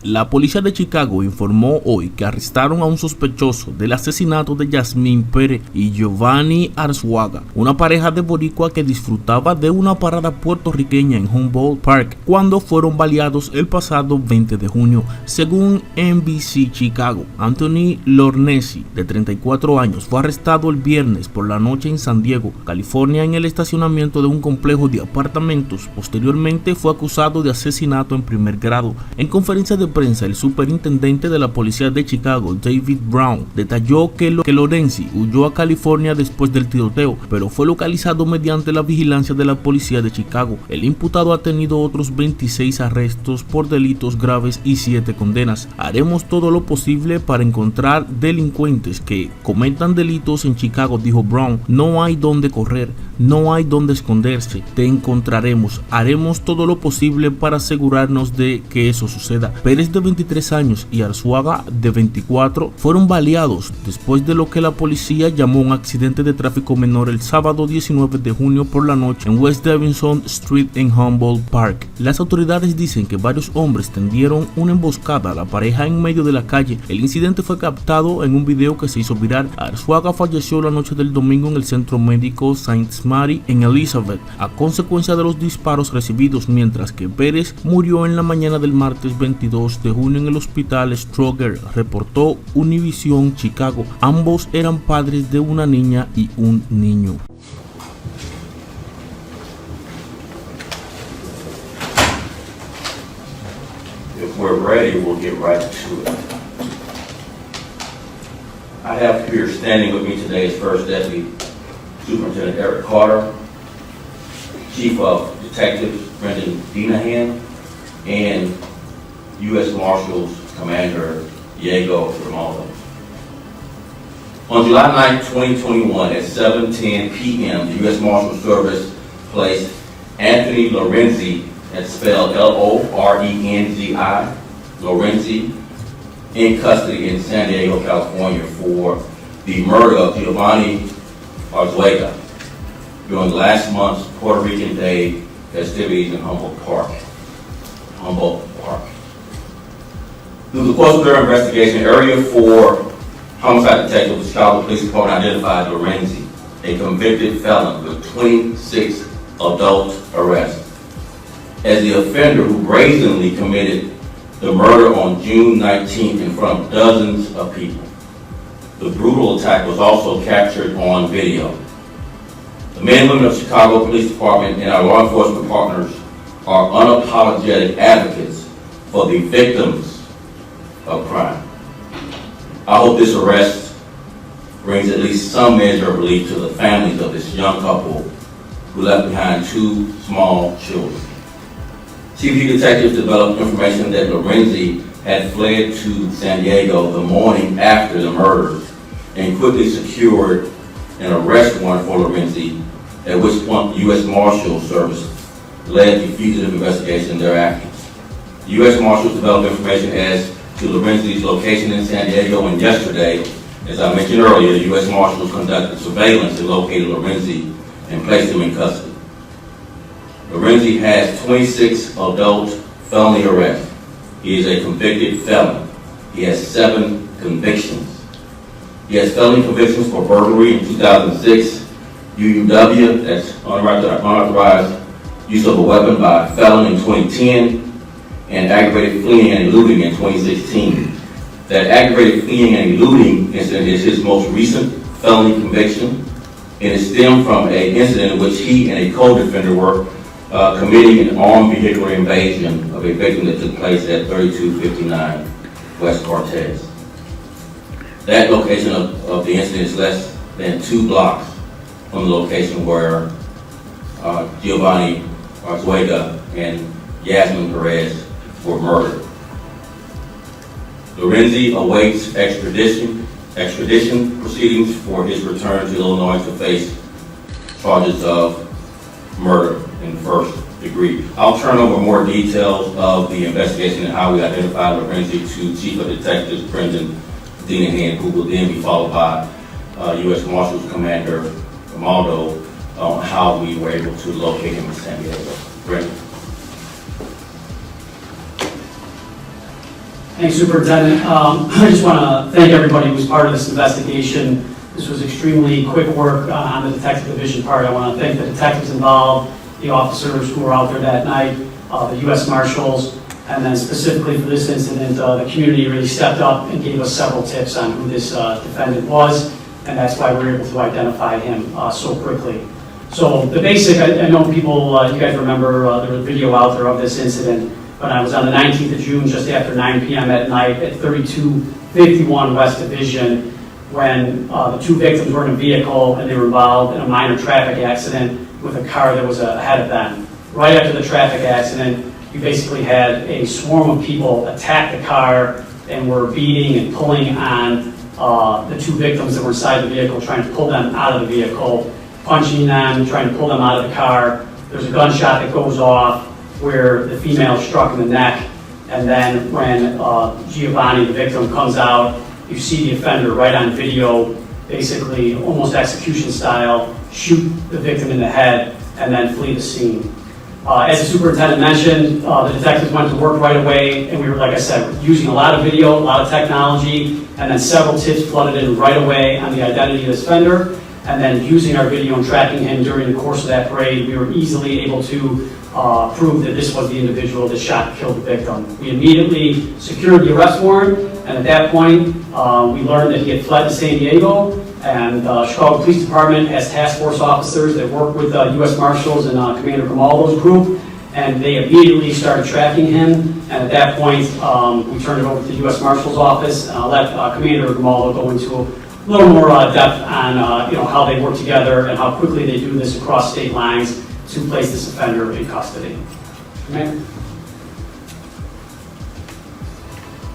La policía de Chicago informó hoy que arrestaron a un sospechoso del asesinato de Yasmín Pérez y Giovanni Arzuaga, una pareja de Boricuas que disfrutaba de una parada puertorriqueña en Humboldt Park cuando fueron baleados el pasado 20 de junio. Según NBC Chicago, Anthony Lornesi, de 34 años, fue arrestado el viernes por la noche en San Diego, California, en el estacionamiento de un complejo de apartamentos. Posteriormente fue acusado de asesinato en primer grado. En conferencia de prensa, el superintendente de la policía de Chicago, David Brown, detalló que Lorenzi huyó a California después del tiroteo, pero fue localizado mediante la vigilancia de la policía de Chicago. El imputado ha tenido otros 26 arrestos por delitos graves y 7 condenas. Haremos todo lo posible para encontrar delincuentes que cometan delitos en Chicago, dijo Brown. No hay donde correr, no hay donde esconderse. Te encontraremos. Haremos todo lo posible para asegurarnos de que eso suceda. Pérez, de 23 años, y Arzuaga, de 24, fueron baleados después de lo que la policía llamó un accidente de tráfico menor el sábado 19 de junio por la noche en West Davidson Street en Humboldt Park. Las autoridades dicen que varios hombres tendieron una emboscada a la pareja en medio de la calle. El incidente fue captado en un video que se hizo viral. Arzuaga falleció la noche del domingo en el centro médico St. Mary en Elizabeth a consecuencia de los disparos recibidos, mientras que Pérez murió en la mañana del martes 22 de junio en el hospital Stroger, reportó Univision Chicago. Ambos eran padres de una niña y un niño. If we're ready, we'll get right to it. I have here standing with me today is First Deputy Superintendent Eric Carter, Chief of Detectives Brendan Detienen, and U.S. Marshals Commander Diego Romaldo. On July 9, 2021 at 7:10 p.m., the U.S. Marshals Service placed Anthony Lorenzi, that's spelled Lorenzi, Lorenzi, in custody in San Diego, California for the murder of Giovanni Arzuaga during last month's Puerto Rican Day festivities in Humboldt Park. Through the course of their investigation, Area 4 homicide detective of the Chicago Police Department identified Lorenzi, a convicted felon with 26 adult arrests, as the offender who brazenly committed the murder on June 19th in front of dozens of people. The brutal attack was also captured on video. The men and women of Chicago Police Department and our law enforcement partners are unapologetic advocates for the victims of crime. I hope this arrest brings at least some measure of relief to the families of this young couple who left behind 2 small children. CPD detectives developed information that Lorenzi had fled to San Diego the morning after the murders and quickly secured an arrest warrant for Lorenzi, at which point the U.S. Marshals Service led the fugitive investigation thereafter. The U.S. Marshals developed information as to Lorenzi's location in San Diego, and yesterday, as I mentioned earlier, the U.S. Marshals conducted surveillance and located Lorenzi and placed him in custody. Lorenzi has 26 adult felony arrests. He is a convicted felon. He has 7 convictions. He has felony convictions for burglary in 2006, UUW, that's unauthorized use of a weapon by a felon in 2010, and aggravated fleeing and eluding in 2016. That aggravated fleeing and eluding incident is his most recent felony conviction, and it stemmed from an incident in which he and a co-defender were committing an armed vehicular invasion of a victim that took place at 3259 West Cortez. That location of the incident is less than 2 blocks from the location where Giovanni Arzuaga and Yasmin Perez were murdered. Lorenzi awaits extradition proceedings for his return to Illinois to face charges of murder in the first degree. I'll turn over more details of the investigation and how we identified Lorenzi to Chief of Detectives Brendan Detienen, who will then be followed by U.S. Marshals Commander Romaldo on how we were able to locate him in San Diego. Brendan. Thanks, Superintendent. I just want to thank everybody who was part of this investigation. This was extremely quick work on the detective division part. I want to thank the detectives involved, the officers who were out there that night, the U.S. Marshals, and then specifically for this incident, the community really stepped up and gave us several tips on who this defendant was, and that's why we were able to identify him so quickly. So the basic, I know people, you guys remember there was a video out there of this incident, but I was on the 19th of June, just after 9 p.m. at night at 3251 West Division, when the two victims were in a vehicle and they were involved in a minor traffic accident with a car that was ahead of them. Right after the traffic accident, you basically had a swarm of people attack the car and were beating and pulling on the two victims that were inside the vehicle, trying to pull them out of the vehicle, punching them, trying to pull them out of the car. There's a gunshot that goes off where the female is struck in the neck, and then when Giovanni, the victim, comes out, you see the offender right on video, basically almost execution style, shoot the victim in the head, and then flee the scene. As the superintendent mentioned, the detectives went to work right away, and we were, like I said, using a lot of video, a lot of technology, and then several tips flooded in right away on the identity of this offender. And then using our video and tracking him during the course of that parade, we were easily able to prove that this was the individual that shot and killed the victim. We immediately secured the arrest warrant, and at that point, we learned that he had fled to San Diego, and Chicago Police Department has task force officers that work with U.S. Marshals and Commander Grimaldo's group, and they immediately started tracking him, and at that point, we turned it over to the U.S. Marshal's office, and I'll let Commander Grimaldo go into a little more depth on how they work together and how quickly they do this across state lines to place this offender in custody. Commander?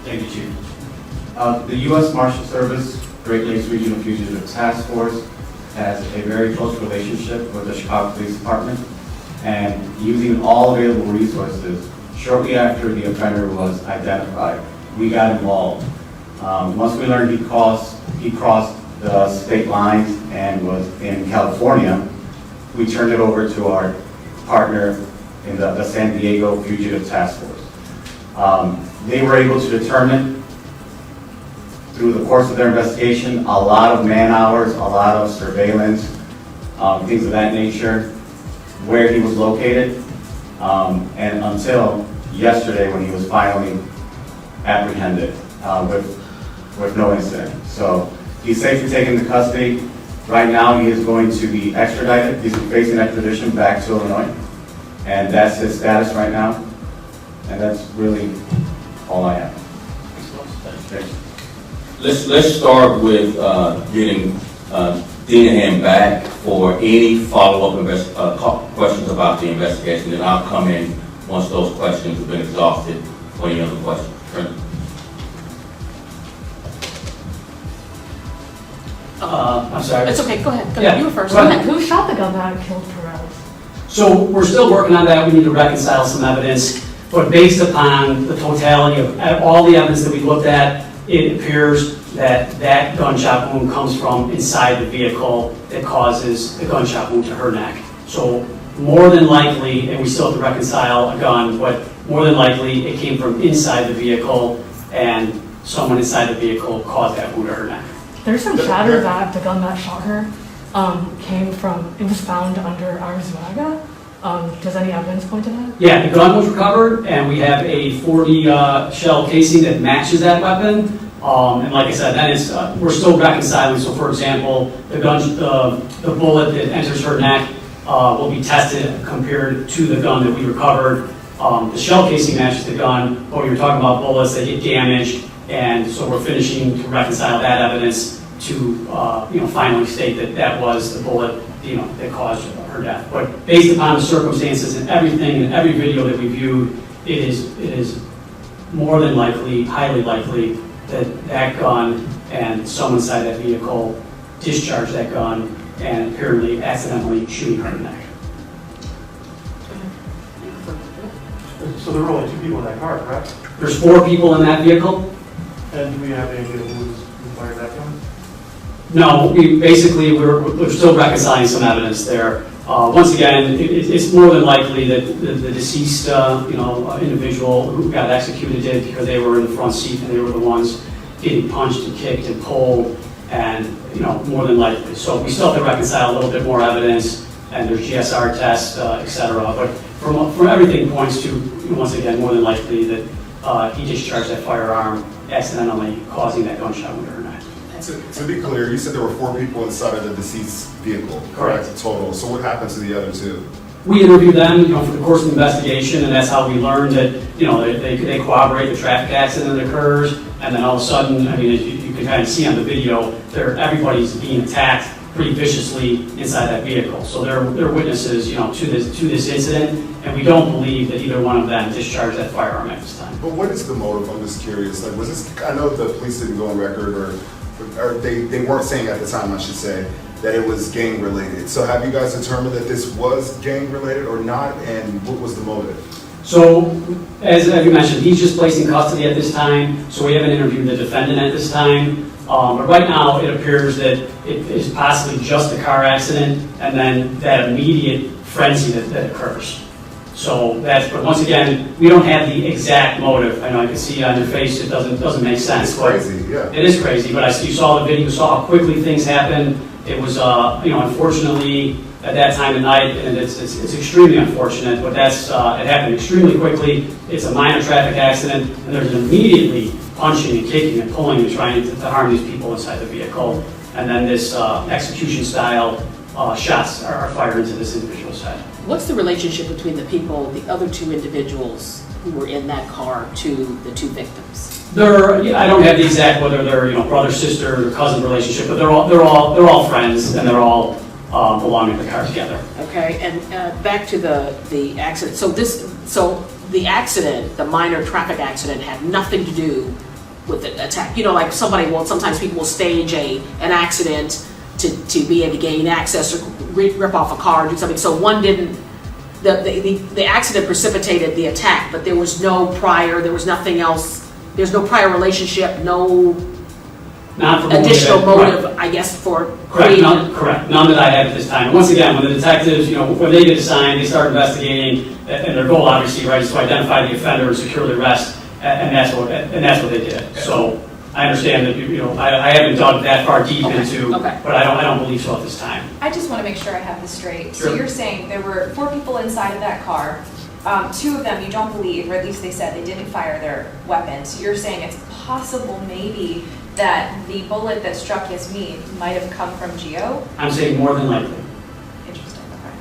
Thank you, Chief. The U.S. Marshal Service, Great Lakes Regional Fugitive Task Force, has a very close relationship with the Chicago Police Department, and using all available resources, shortly after the offender was identified, we got involved. Once we learned he crossed the state lines and was in California, we turned it over to our partner in the San Diego Fugitive Task Force. They were able to determine through the course of their investigation a lot of man hours, a lot of surveillance, things of that nature, where he was located, and until yesterday when he was finally apprehended with no incident. So he's safely taken into custody. Right now he is going to be extradited. He's facing extradition back to Illinois, and that's his status right now. And that's really all I have. Let's start with getting Detienen back for any follow-up questions about the investigation. Then I'll come in once those questions have been exhausted for any other questions. Trent? I'm sorry. It's okay, go ahead. Go Yeah, ahead. You were first. go ahead. Who shot the gun that killed Perez? So we're still working on that. We need to reconcile some evidence. But based upon the totality of all the evidence that we looked at, it appears that that gunshot wound comes from inside the vehicle that causes the gunshot wound to her neck. So more than likely, and we still have to reconcile a gun, but more than likely it came from inside the vehicle and someone inside the vehicle caused that wound to her neck. There's some chatter that the gun that shot her came from, it was found under Arzuaga. Does any evidence point to that? Yeah, the gun was recovered, and we have a 40 shell casing that matches that weapon. And like I said, then it's we're still reconciling. So, for example, the bullet that enters her neck will be tested compared to the gun that we recovered. The shell casing matches the gun, but we were talking about bullets that get damaged, and so we're finishing to reconcile that evidence to finally state that that was the bullet that caused her death. But based upon the circumstances and everything and every video that we viewed, it is more than likely, highly likely, that that gun and someone inside that vehicle discharged that gun and apparently accidentally shooting her in the neck. So there were only 2 people in that car, correct? There's 4 people in that vehicle. And do we have any idea who fired that gun? No, we're still reconciling some evidence there. Once again, it's more than likely that the deceased, individual who got executed did because they were in the front seat and they were the ones getting punched and kicked and pulled, and more than likely. So we still have to reconcile a little bit more evidence, and there's GSR tests, et cetera. But from everything points to, once again, more than likely that he discharged that firearm accidentally, causing that gunshot wound to her neck. To be clear, you said there were 4 people inside of the deceased vehicle. Correct. Total. So what happened to the other 2? We interviewed them, for the course of the investigation, and that's how we learned that, they corroborate the traffic accident that occurs, and then all of a sudden, as you can kind of see on the video, everybody's being attacked pretty viciously inside that vehicle. So they're witnesses, to this incident, and we don't believe that either one of them discharged that firearm at this time. But what is the motive? I'm just curious. Like, was this? I know the police didn't go on record, or they weren't saying at the time, I should say, that it was gang related. So have you guys determined that this was gang related or not, and what was the motive? So, as you mentioned, he's just placed in custody at this time, so we haven't interviewed the defendant at this time. But right now, it appears that it is possibly just a car accident, and then that immediate frenzy that occurs. So but once again, we don't have the exact motive. I know I can see on your face it doesn't make sense. It's crazy, yeah. It is crazy, but you saw the video, you saw how quickly things happened. It was, unfortunately, at that time of night, and it's extremely unfortunate, but it happened extremely quickly. It's a minor traffic accident, and there's immediately punching and kicking and pulling and trying to harm these people inside the vehicle. And then this execution-style shots are fired into this individual's head. What's the relationship between the other 2 individuals who were in that car to the 2 victims? I don't have the exact whether they're brother, sister, or cousin relationship, but they're all friends, and they're all belong in the car together. Okay, and back to the accident. So the accident, the minor traffic accident, had nothing to do with the attack. Like sometimes people will stage an accident to be able to gain access or rip off a car or do something. So one didn't. The accident precipitated the attack, but there was nothing else. There's no prior relationship, no additional motive, right. I guess, for creating. Correct. None that I have at this time. Once again, when the detectives, when they get assigned, they start investigating, and their goal, obviously, right, is to identify the offender and secure the arrest, and that's what they did. So I understand that I haven't dug that far deep into, but I don't believe so at this time. I just want to make sure I have this straight. Sure. So you're saying there were 4 people inside of that car. 2 of them you don't believe, or at least they said they didn't fire their weapons. So you're saying it's possible maybe that the bullet that struck Yasmin might have come from Gio? I'm saying more than likely. Interesting, okay.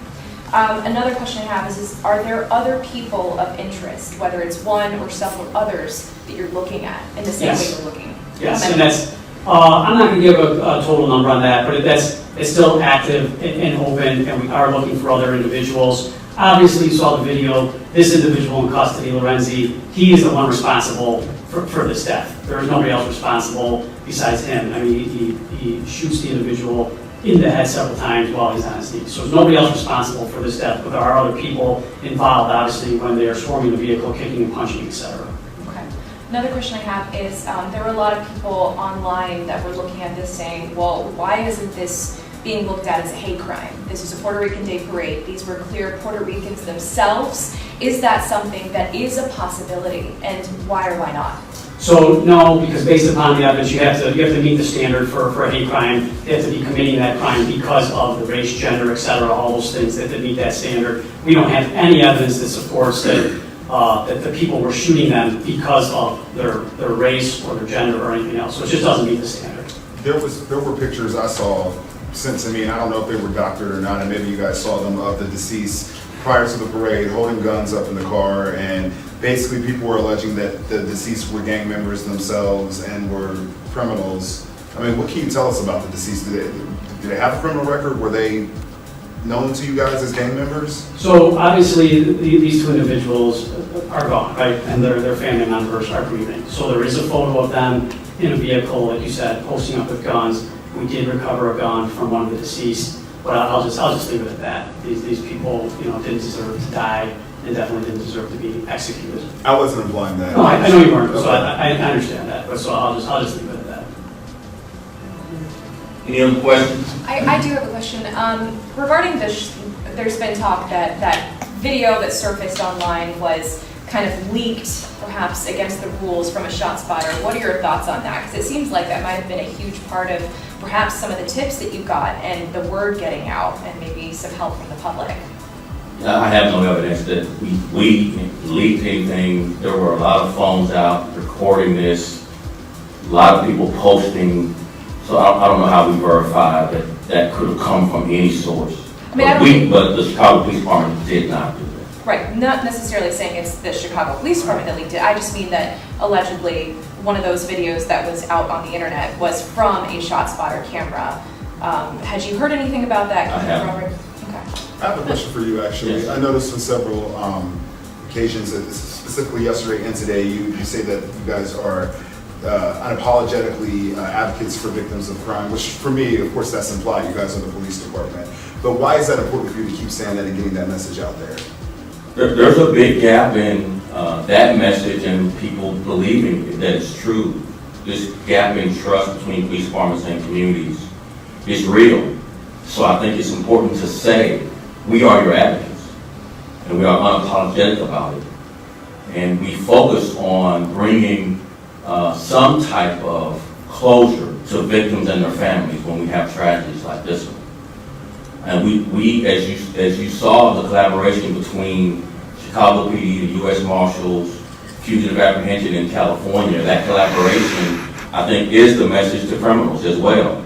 Another question I have is are there other people of interest, whether it's one or several others, that you're looking at in the same way you're looking? Yes, and that's, I'm not going to give a total number on that, but it's still active and open, and we are looking for other individuals. Obviously, you saw the video. This individual in custody, Lorenzi, he is the one responsible for this death. There is nobody else responsible besides him. He shoots the individual in the head several times while he's on his knees. So there's nobody else responsible for this death, but there are other people involved, obviously, when they are swarming the vehicle, kicking and punching, etc. Okay. Another question I have is there were a lot of people online that were looking at this saying, well, why isn't this being looked at as a hate crime? This is a Puerto Rican Day Parade. These were clear Puerto Ricans themselves. Is that something that is a possibility, and why or why not? So no, because based upon the evidence, you have to meet the standard for a hate crime. You have to be committing that crime because of the race, gender, etc., all those things that meet that standard. We don't have any evidence that supports that the people were shooting them because of their race or their gender or anything else. So it just doesn't meet the standard. There were pictures I saw sent to me, and I don't know if they were doctored or not, and maybe you guys saw them, of the deceased prior to the parade holding guns up in the car, and basically people were alleging that the deceased were gang members themselves and were criminals. What can you tell us about the deceased? Do they have a criminal record? Were they known to you guys as gang members? So obviously these 2 individuals are gone, right? And their family members are grieving. So there is a photo of them in a vehicle, like you said, posting up with guns. We did recover a gun from one of the deceased, but I'll just leave it at that. These people, didn't deserve to die, and definitely didn't deserve to be executed. I wasn't implying that. No, I know you weren't, so I understand that, but so I'll just leave it at that. Any other questions? I do have a question. Regarding the there's been talk that that video that surfaced online was kind of leaked, perhaps against the rules from a shot spotter. What are your thoughts on that? Because it seems like that might have been a huge part of perhaps some of the tips that you got and the word getting out and maybe some help from the public. I have no evidence that we leaked anything. There were a lot of phones out recording this, a lot of people posting, so I don't know how we verify that that could have come from any source. I mean, But the Chicago Police Department did not do that. Right, not necessarily saying it's the Chicago Police Department that leaked it. I just mean that allegedly one of those videos that was out on the internet was from a shot spotter camera. Had you heard anything about that? I haven't. Robert? Okay. I have a question for you, actually. Yes. I noticed on several occasions, specifically yesterday and today, you say that you guys are unapologetically advocates for victims of crime, which for me, of course, that's implied. You guys are the police department. But why is that important for you to keep saying that and getting that message out there? There's a big gap in that message and people believing that it's true. This gap in trust between police departments and communities is real. So I think it's important to say we are your advocates and we are unapologetic about it. And we focus on bringing some type of closure to victims and their families when we have tragedies like this one. And we as you saw, the collaboration between Chicago PD, the U.S. Marshals, fugitive apprehension in California, that collaboration, I think, is the message to criminals as well,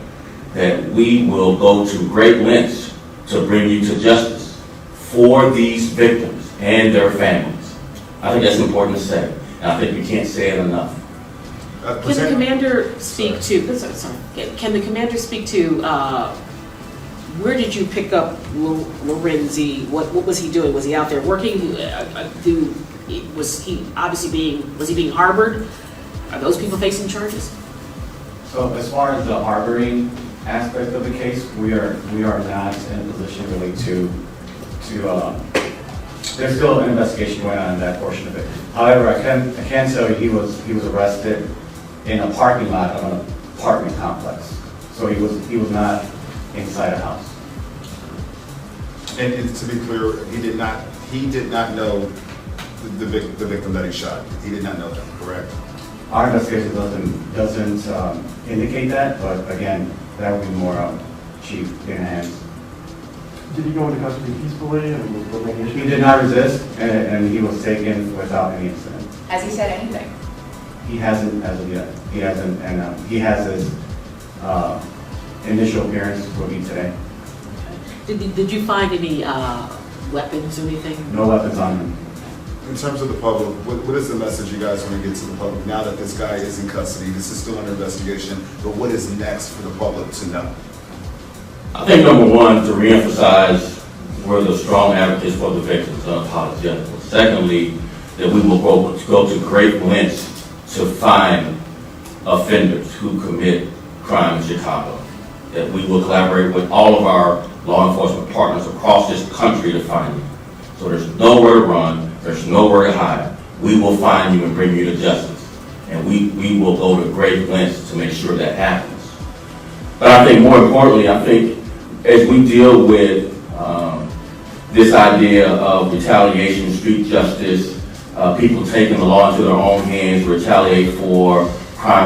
that we will go to great lengths to bring you to justice for these victims and their families. I think that's important to say, and I think we can't say it enough. Can the commander speak to, sorry, can the commander speak to, where did you pick up Lorenzi? What was he doing? Was he out there working? Was he being harbored? Are those people facing charges? So as far as the harboring aspect of the case, we are not in a position really to there's still an investigation going on in that portion of it. However, I can tell you he was arrested in a parking lot of an apartment complex. So he was not inside a house. And to be clear, he did not know the victim that he shot. He did not know them, correct? Our investigation doesn't indicate that, but again, that would be more Chief Detienen. Did he go into custody peacefully and with any issues? He did not resist, and he was taken without any incident. Has he said anything? He hasn't as of yet. He hasn't, and he has his initial appearance will be today. Did you find any weapons or anything? No weapons on him. In terms of the public, what is the message you guys want to get to the public now that this guy is in custody? This is still under investigation, but what is next for the public to know? I think number one, to reemphasize, we're the strong advocates for the victims, unapologetic. Secondly, that we will go to great lengths to find offenders who commit crime in Chicago. That we will collaborate with all of our law enforcement partners across this country to find you. So there's nowhere to run, there's nowhere to hide. We will find you and bring you to justice. And we will go to great lengths to make sure that happens. But I think more importantly, I think as we deal with this idea of retaliation, street justice, people taking the law into their own hands, retaliate for